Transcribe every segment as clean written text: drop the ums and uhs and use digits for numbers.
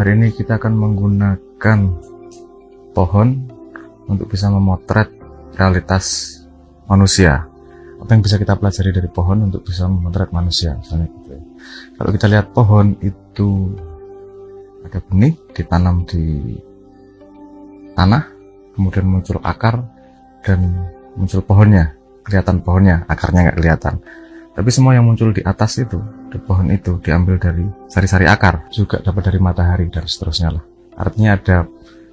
Hari ini kita akan menggunakan pohon untuk bisa memotret realitas manusia. Apa yang bisa kita pelajari dari pohon untuk bisa memotret manusia, misalnya gitu. Kalau kita lihat pohon itu ada benih ditanam di tanah, kemudian muncul akar dan muncul pohonnya, kelihatan pohonnya, akarnya nggak kelihatan. Tapi semua yang muncul di atas itu, di pohon itu diambil dari sari-sari akar, juga dapat dari matahari dan seterusnya lah. Artinya ada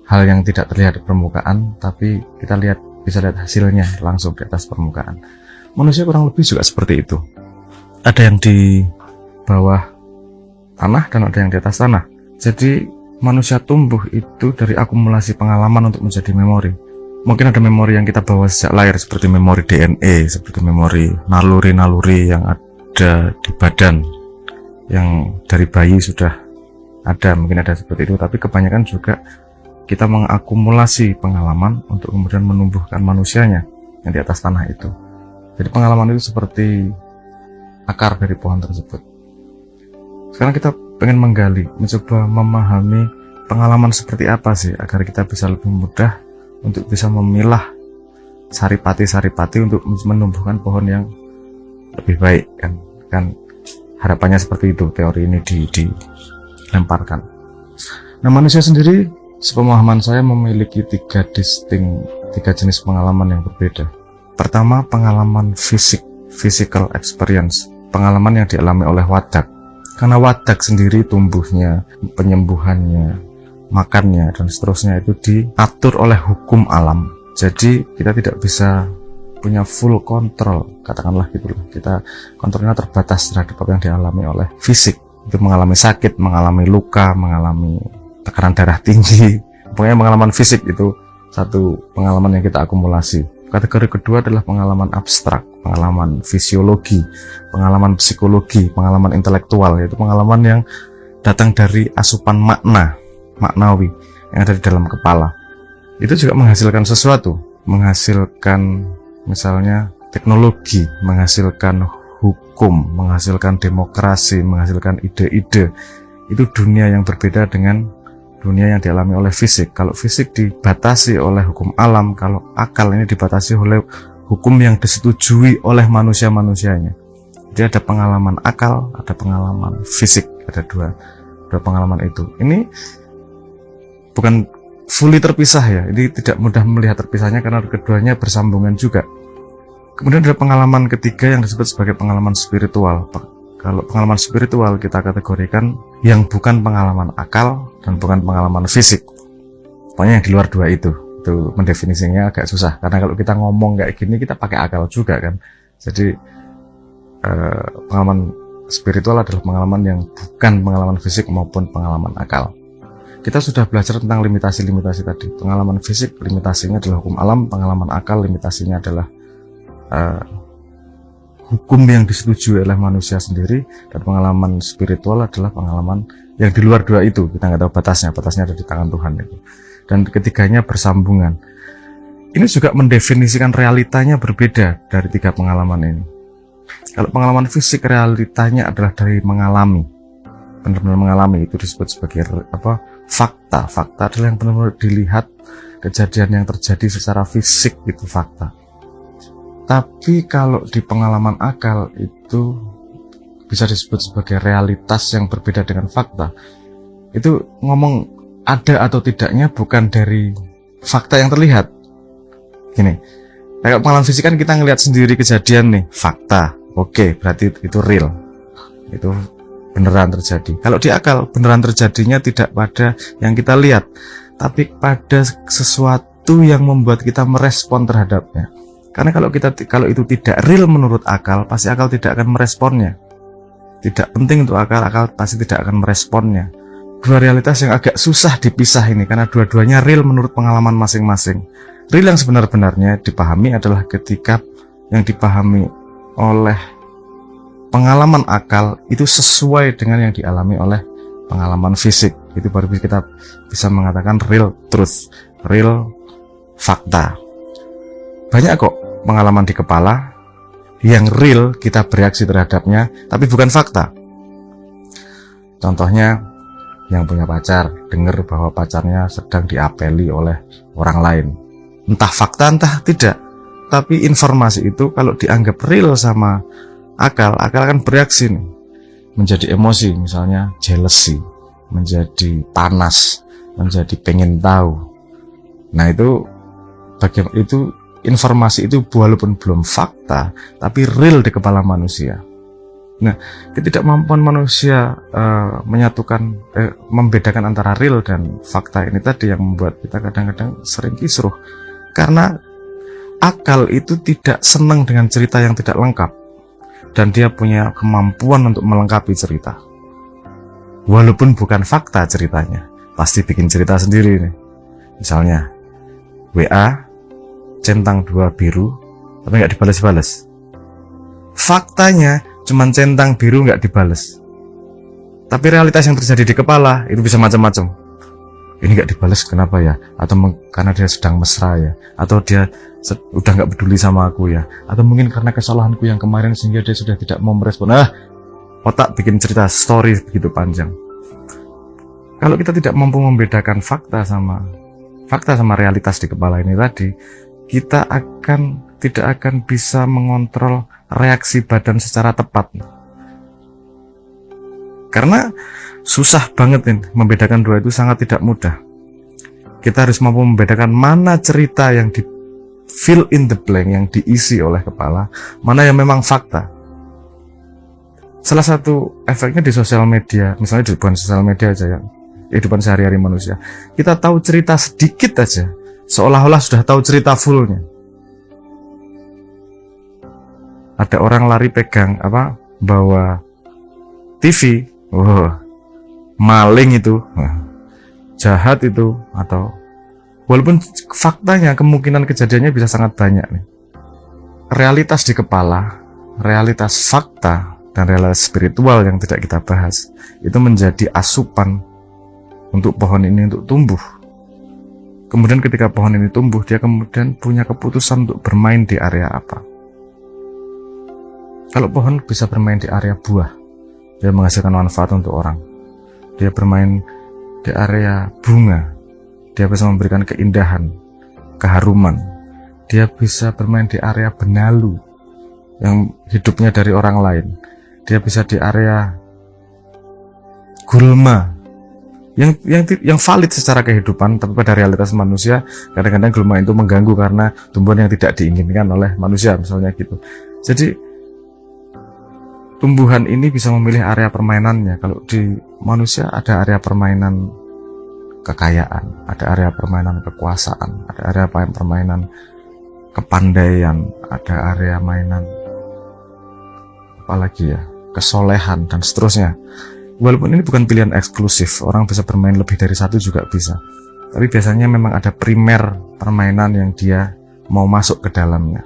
hal yang tidak terlihat di permukaan, tapi kita bisa lihat hasilnya langsung di atas permukaan. Manusia kurang lebih juga seperti itu. Ada yang di bawah tanah dan ada yang di atas tanah. Jadi manusia tumbuh itu dari akumulasi pengalaman untuk menjadi memori. Mungkin ada memori yang kita bawa sejak lahir, seperti memori DNA, seperti memori naluri-naluri yang ada di badan, yang dari bayi sudah ada, mungkin ada seperti itu. Tapi kebanyakan juga kita mengakumulasi pengalaman untuk kemudian menumbuhkan manusianya yang di atas tanah itu. Jadi pengalaman itu seperti akar dari pohon tersebut. Sekarang kita pengen menggali, mencoba memahami pengalaman seperti apa sih, agar kita bisa lebih mudah untuk bisa memilah saripati-saripati untuk menumbuhkan pohon yang lebih baik, kan harapannya seperti itu, teori ini dilemparkan. Nah, manusia sendiri, sepemahaman saya, memiliki tiga jenis pengalaman yang berbeda. Pertama, pengalaman fisik, physical experience, pengalaman yang dialami oleh wadak. Karena wadak sendiri tumbuhnya, penyembuhannya, makannya dan seterusnya itu diatur oleh hukum alam. Jadi kita tidak bisa punya full kontrol, katakanlah gitu loh. Kita kontrolnya terbatas terhadap apa yang dialami oleh fisik. Itu mengalami sakit, mengalami luka, mengalami tekanan darah tinggi. Pokoknya pengalaman fisik itu satu pengalaman yang kita akumulasi. Kategori kedua adalah pengalaman abstrak, pengalaman fisiologi, pengalaman psikologi, pengalaman intelektual, yaitu pengalaman yang datang dari asupan maknawi yang ada di dalam kepala. Itu juga menghasilkan sesuatu, menghasilkan misalnya teknologi, menghasilkan hukum, menghasilkan demokrasi, menghasilkan ide-ide. Itu dunia yang berbeda dengan dunia yang dialami oleh fisik. Kalau fisik dibatasi oleh hukum alam, kalau akal ini dibatasi oleh hukum yang disetujui oleh manusia-manusianya. Jadi ada pengalaman akal, ada pengalaman fisik, ada dua pengalaman itu. Ini bukan fully terpisah ya, ini tidak mudah melihat terpisahnya karena keduanya bersambungan juga. Kemudian ada pengalaman ketiga yang disebut sebagai pengalaman spiritual. Kalau pengalaman spiritual kita kategorikan yang bukan pengalaman akal dan bukan pengalaman fisik. Pokoknya yang di luar dua itu mendefinisinya agak susah, karena kalau kita ngomong kayak gini kita pakai akal juga kan. Jadi pengalaman spiritual adalah pengalaman yang bukan pengalaman fisik maupun pengalaman akal. Kita sudah belajar tentang limitasi-limitasi tadi. Pengalaman fisik limitasinya adalah hukum alam, pengalaman akal limitasinya adalah hukum yang disetujui oleh manusia sendiri, dan pengalaman spiritual adalah pengalaman yang di luar dua itu. Kita nggak tahu batasnya ada di tangan Tuhan itu. Dan ketiganya bersambungan. Ini juga mendefinisikan realitanya berbeda dari tiga pengalaman ini. Kalau pengalaman fisik, realitanya adalah dari mengalami, benar-benar mengalami, itu disebut sebagai fakta. Fakta adalah yang benar-benar dilihat, kejadian yang terjadi secara fisik, itu fakta. Tapi kalau di pengalaman akal itu bisa disebut sebagai realitas yang berbeda dengan fakta. Itu ngomong ada atau tidaknya bukan dari fakta yang terlihat. Gini, kayak pengalaman fisik kan kita ngelihat sendiri kejadian nih, fakta. Oke, berarti itu real. Itu beneran terjadi. Kalau di akal, beneran terjadinya tidak pada yang kita lihat, tapi pada sesuatu yang membuat kita merespon terhadapnya. Karena kalau itu tidak real menurut akal, pasti akal tidak akan meresponnya. Tidak penting untuk akal pasti tidak akan meresponnya. Dua realitas yang agak susah dipisah ini, karena dua-duanya real menurut pengalaman masing-masing. Real yang sebenar-benarnya dipahami adalah ketika yang dipahami oleh pengalaman akal itu sesuai dengan yang dialami oleh pengalaman fisik. Itu baru kita bisa mengatakan real truth, real fakta. Banyak kok pengalaman di kepala yang real kita bereaksi terhadapnya, tapi bukan fakta. Contohnya yang punya pacar dengar bahwa pacarnya sedang diapeli oleh orang lain. Entah fakta, entah tidak. Tapi informasi itu kalau dianggap real sama akal akan bereaksi nih. Menjadi emosi, misalnya jealousy, menjadi panas, menjadi pengen tahu. Nah itu bagaimana itu informasi itu walaupun belum fakta, tapi real di kepala manusia. Nah, ketidakmampuan manusia membedakan antara real dan fakta ini tadi yang membuat kita kadang-kadang sering kisruh. Karena akal itu tidak senang dengan cerita yang tidak lengkap. Dan dia punya kemampuan untuk melengkapi cerita. Walaupun bukan fakta ceritanya, pasti bikin cerita sendiri nih. Misalnya, WA, centang 2 biru, tapi nggak dibales-bales. Faktanya, cuman centang biru nggak dibales. Tapi realitas yang terjadi di kepala itu bisa macam-macam. Ini nggak dibales kenapa ya? Atau karena dia sedang mesra ya? Atau dia udah nggak peduli sama aku ya? Atau mungkin karena kesalahanku yang kemarin sehingga dia sudah tidak mau merespon. Otak bikin cerita story begitu panjang. Kalau kita tidak mampu membedakan fakta sama realitas di kepala ini tadi, kita tidak akan bisa mengontrol reaksi badan secara tepat. Karena susah banget nih, membedakan dua itu sangat tidak mudah. Kita harus mampu membedakan mana cerita yang di fill in the blank, yang diisi oleh kepala, mana yang memang fakta. Salah satu efeknya di sosial media, misalnya di sosial media aja ya, kehidupan sehari-hari manusia, kita tahu cerita sedikit aja, seolah-olah sudah tahu cerita fullnya. Ada orang lari pegang bawa TV, maling itu, jahat itu, atau walaupun faktanya kemungkinan kejadiannya bisa sangat banyak nih. Realitas di kepala, realitas fakta, dan realitas spiritual yang tidak kita bahas itu menjadi asupan untuk pohon ini untuk tumbuh. Kemudian ketika pohon ini tumbuh, dia kemudian punya keputusan untuk bermain di area apa. Kalau pohon bisa bermain di area buah, dia menghasilkan manfaat untuk orang. Dia bermain di area bunga, dia bisa memberikan keindahan, keharuman. Dia bisa bermain di area benalu, yang hidupnya dari orang lain. Dia bisa di area gulma, yang valid secara kehidupan, tapi pada realitas manusia kadang-kadang gulma itu mengganggu karena tumbuhan yang tidak diinginkan oleh manusia, misalnya gitu. Jadi tumbuhan ini bisa memilih area permainannya. Kalau di manusia ada area permainan kekayaan, ada area permainan kekuasaan, ada area permainan kepandaian, ada area mainan apalagi ya, kesolehan dan seterusnya. Walaupun ini bukan pilihan eksklusif, orang bisa bermain lebih dari satu juga bisa. Tapi biasanya memang ada primer permainan yang dia mau masuk ke dalamnya.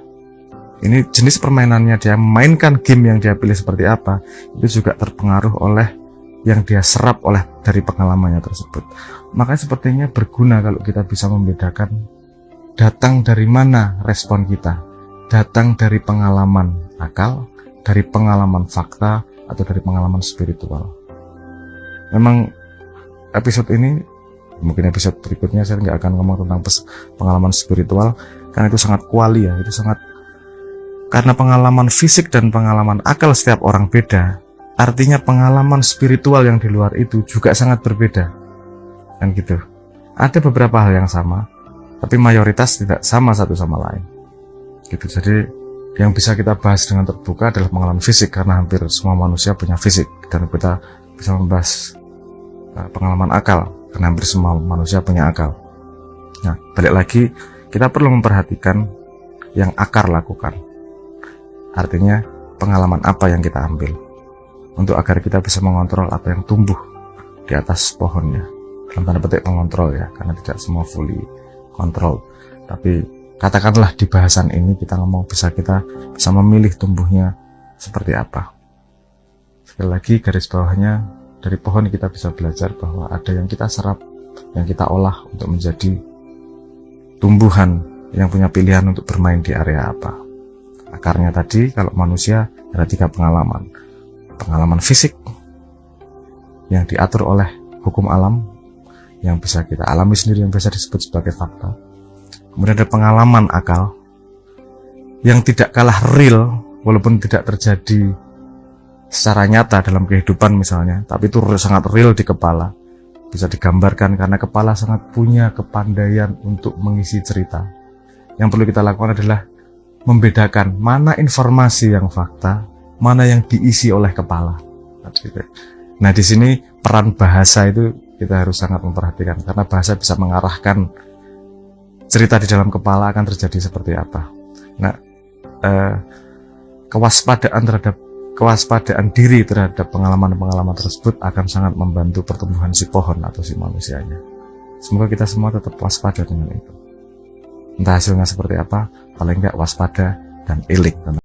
Ini jenis permainannya, dia mainkan game yang dia pilih seperti apa, itu juga terpengaruh oleh yang dia serap dari pengalamannya tersebut. Makanya sepertinya berguna kalau kita bisa membedakan datang dari mana respon kita, datang dari pengalaman akal, dari pengalaman fakta, atau dari pengalaman spiritual. Memang episode ini, mungkin episode berikutnya saya nggak akan ngomong tentang pengalaman spiritual, karena itu sangat kuali ya, karena pengalaman fisik dan pengalaman akal setiap orang beda, artinya pengalaman spiritual yang di luar itu juga sangat berbeda. Kan gitu. Ada beberapa hal yang sama, tapi mayoritas tidak sama satu sama lain. Gitu. Jadi yang bisa kita bahas dengan terbuka adalah pengalaman fisik, karena hampir semua manusia punya fisik, dan kita bisa membahas pengalaman akal, karena hampir semua manusia punya akal. Nah, balik lagi, kita perlu memperhatikan yang akar lakukan. Artinya pengalaman apa yang kita ambil, untuk agar kita bisa mengontrol apa yang tumbuh di atas pohonnya. Dalam tanda petik mengontrol ya, karena tidak semua fully kontrol. Tapi katakanlah di bahasan ini kita kita bisa memilih tumbuhnya seperti apa. Sekali lagi garis bawahnya, dari pohon kita bisa belajar bahwa ada yang kita serap, yang kita olah untuk menjadi tumbuhan yang punya pilihan untuk bermain di area apa. Akarnya tadi, kalau manusia ada 3 pengalaman. Pengalaman fisik yang diatur oleh hukum alam yang bisa kita alami sendiri, yang bisa disebut sebagai fakta. Kemudian ada pengalaman akal yang tidak kalah real, walaupun tidak terjadi secara nyata dalam kehidupan misalnya, tapi itu sangat real di kepala. Bisa digambarkan karena kepala sangat punya kepandaian untuk mengisi cerita. Yang perlu kita lakukan adalah membedakan mana informasi yang fakta, mana yang diisi oleh kepala. Nah, di sini peran bahasa itu kita harus sangat memperhatikan, karena bahasa bisa mengarahkan cerita di dalam kepala akan terjadi seperti apa. Nah, kewaspadaan diri terhadap pengalaman-pengalaman tersebut akan sangat membantu pertumbuhan si pohon atau si manusianya. Semoga kita semua tetap waspada dengan itu. Entah hasilnya seperti apa, paling enggak waspada dan ilik.